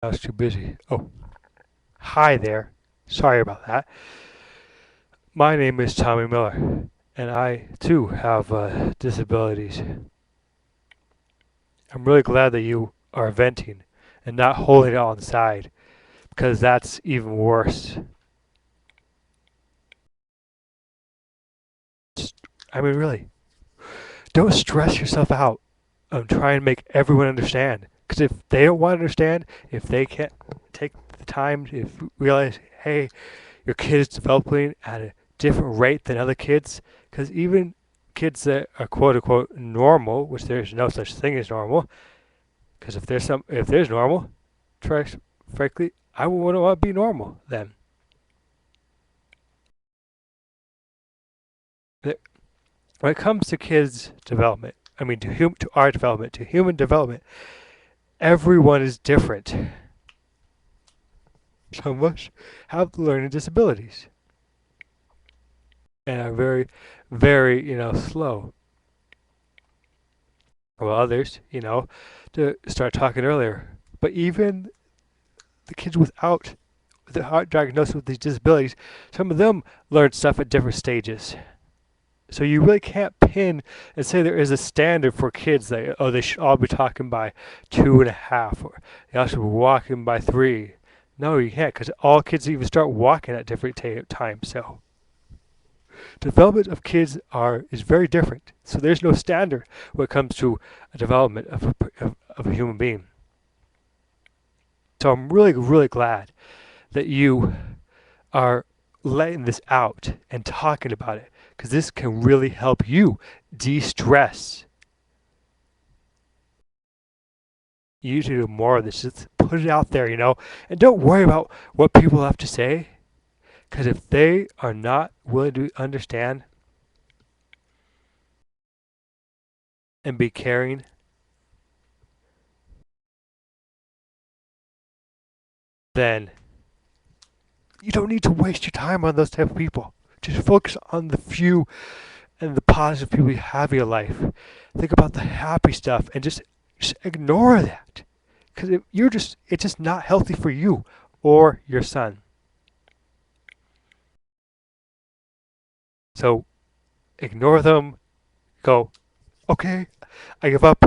I was too busy. Oh, hi there. Sorry about that. My name is Tommy Miller, and I too have disabilities. I'm really glad that you are venting and not holding it all inside, because that's even worse. I mean, really, don't stress yourself out. Try and make everyone understand. Because if they don't want to understand, if they can't take the time to realize, hey, your kid is developing at a different rate than other kids, because even kids that are quote unquote normal, which there's no such thing as normal, because if there's normal, try, frankly, I wouldn't want to be normal then. When it comes to kids' development, I mean to our development, to human development, everyone is different. Some of us have learning disabilities and are very, very, slow. While others, to start talking earlier. But even the kids without the heart diagnosis with these disabilities, some of them learn stuff at different stages. So you really can't pin and say there is a standard for kids that they should all be talking by 2.5 or they all should be walking by 3. No, you can't because all kids even start walking at different times. So development of kids is very different. So there's no standard when it comes to a development of a human being. So I'm really, really glad that you are letting this out and talking about it because this can really help you de-stress. You need to do more of this. Just put it out there, and don't worry about what people have to say because if they are not willing to understand and be caring, then you don't need to waste your time on those type of people. Just focus on the few and the positive people you have in your life. Think about the happy stuff and just ignore that. Because it's just not healthy for you or your son. So ignore them. Go, okay, I give up.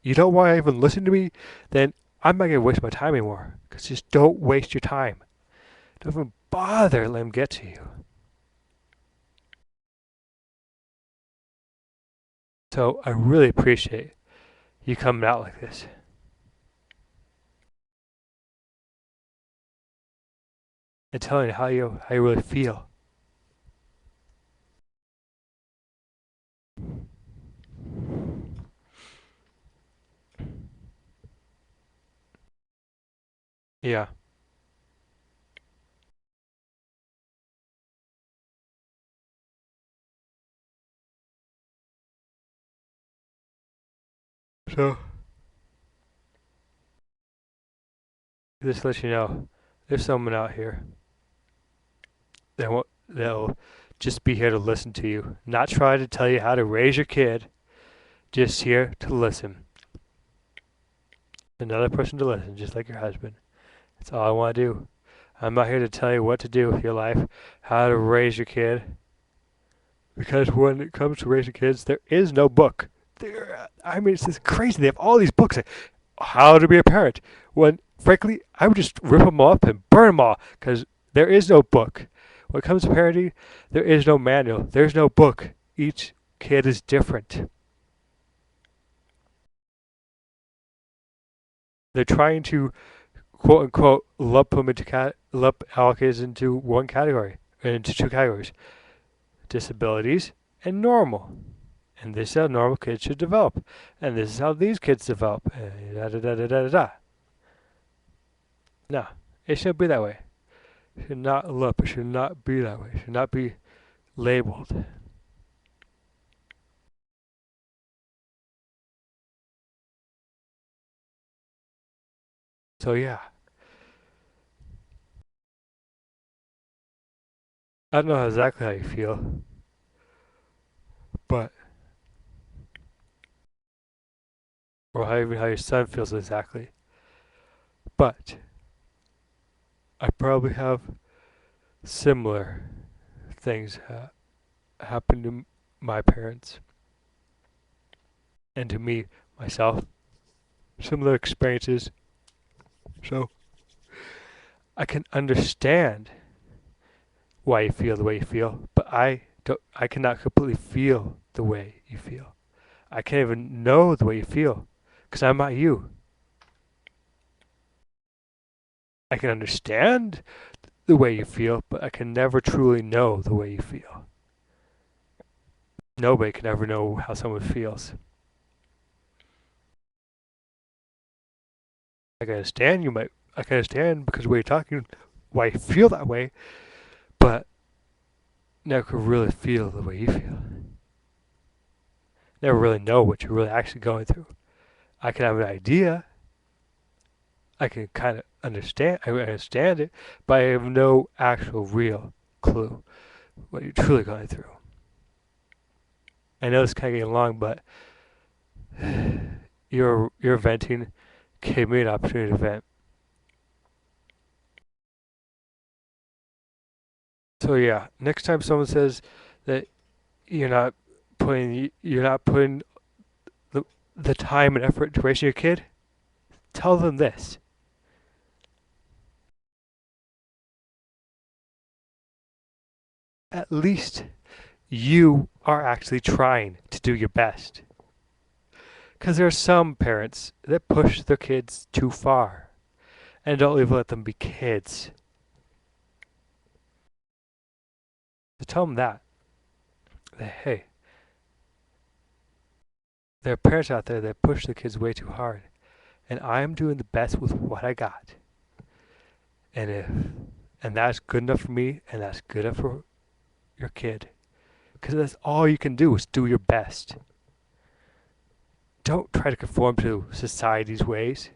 You don't want to even listen to me? Then I'm not going to waste my time anymore. Because just don't waste your time. Don't even bother letting them get to you. So I really appreciate you coming out like this and telling how you really feel. Yeah. So just to let you know, there's someone out here that'll just be here to listen to you, not try to tell you how to raise your kid. Just here to listen. Another person to listen, just like your husband. That's all I want to do. I'm not here to tell you what to do with your life, how to raise your kid, because when it comes to raising kids, there is no book. I mean, it's just crazy. They have all these books, like how to be a parent. When, frankly, I would just rip them up and burn them all, because there is no book. When it comes to parenting, there is no manual. There's no book. Each kid is different. They're trying to quote unquote lump all kids into one category, into two categories: disabilities and normal. And this is how normal kids should develop, and this is how these kids develop. Da da da da da da. No, it shouldn't be that way. It should not look. It should not be that way. It should not be labeled. So yeah, I don't know exactly how you feel, but or how even how your son feels exactly. But I probably have similar things happen to my parents and to me myself. Similar experiences, so I can understand why you feel the way you feel, but I don't. I cannot completely feel the way you feel. I can't even know the way you feel because I'm not you. I can understand the way you feel, but I can never truly know the way you feel. Nobody can ever know how someone feels. I can understand you might. I can understand because the way you're talking, why you feel that way, but never could really feel the way you feel. Never really know what you're really actually going through. I can have an idea. I can kind of understand. I understand it, but I have no actual real clue what you're truly going through. I know this is kind of getting long, but your venting gave me an opportunity to vent. So yeah, next time someone says that you're not putting the the time and effort to raise your kid, tell them this. At least you are actually trying to do your best. Because there are some parents that push their kids too far and don't even let them be kids. So tell them that hey, there are parents out there that push their kids way too hard, and I am doing the best with what I got. And if and that's good enough for me, and that's good enough for your kid, because that's all you can do is do your best. Don't try to conform to society's ways,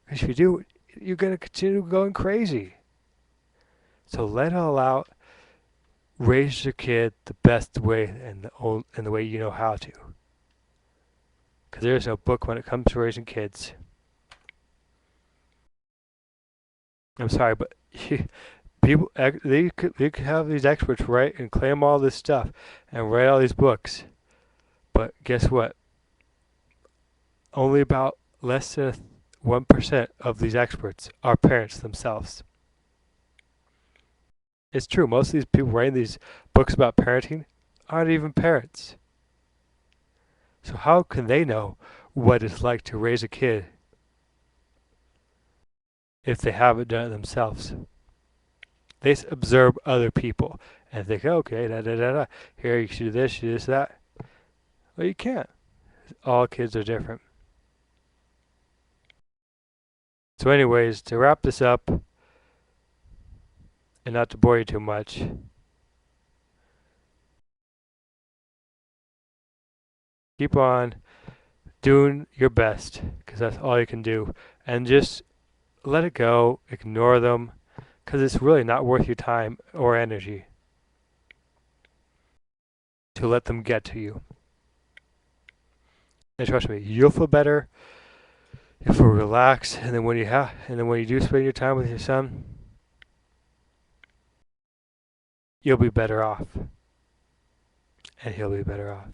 because if you do, you're gonna continue going crazy. So let it all out. Raise your kid the best way and the way you know how to. Because there's no book when it comes to raising kids. I'm sorry, but people they could have these experts write and claim all this stuff and write all these books, but guess what? Only about less than 1% of these experts are parents themselves. It's true. Most of these people writing these books about parenting aren't even parents. So how can they know what it's like to raise a kid if they haven't done it themselves? They observe other people and think, okay, da da da da. Here, you should do this, you should do this, that. Well, you can't. All kids are different. So, anyways, to wrap this up and not to bore you too much, keep on doing your best because that's all you can do. And just let it go, ignore them because it's really not worth your time or energy to let them get to you. And trust me, you'll feel better. You'll feel relaxed, and then when you do spend your time with your son, you'll be better off, and he'll be better off.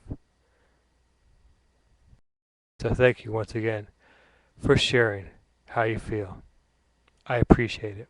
So thank you once again for sharing how you feel. I appreciate it.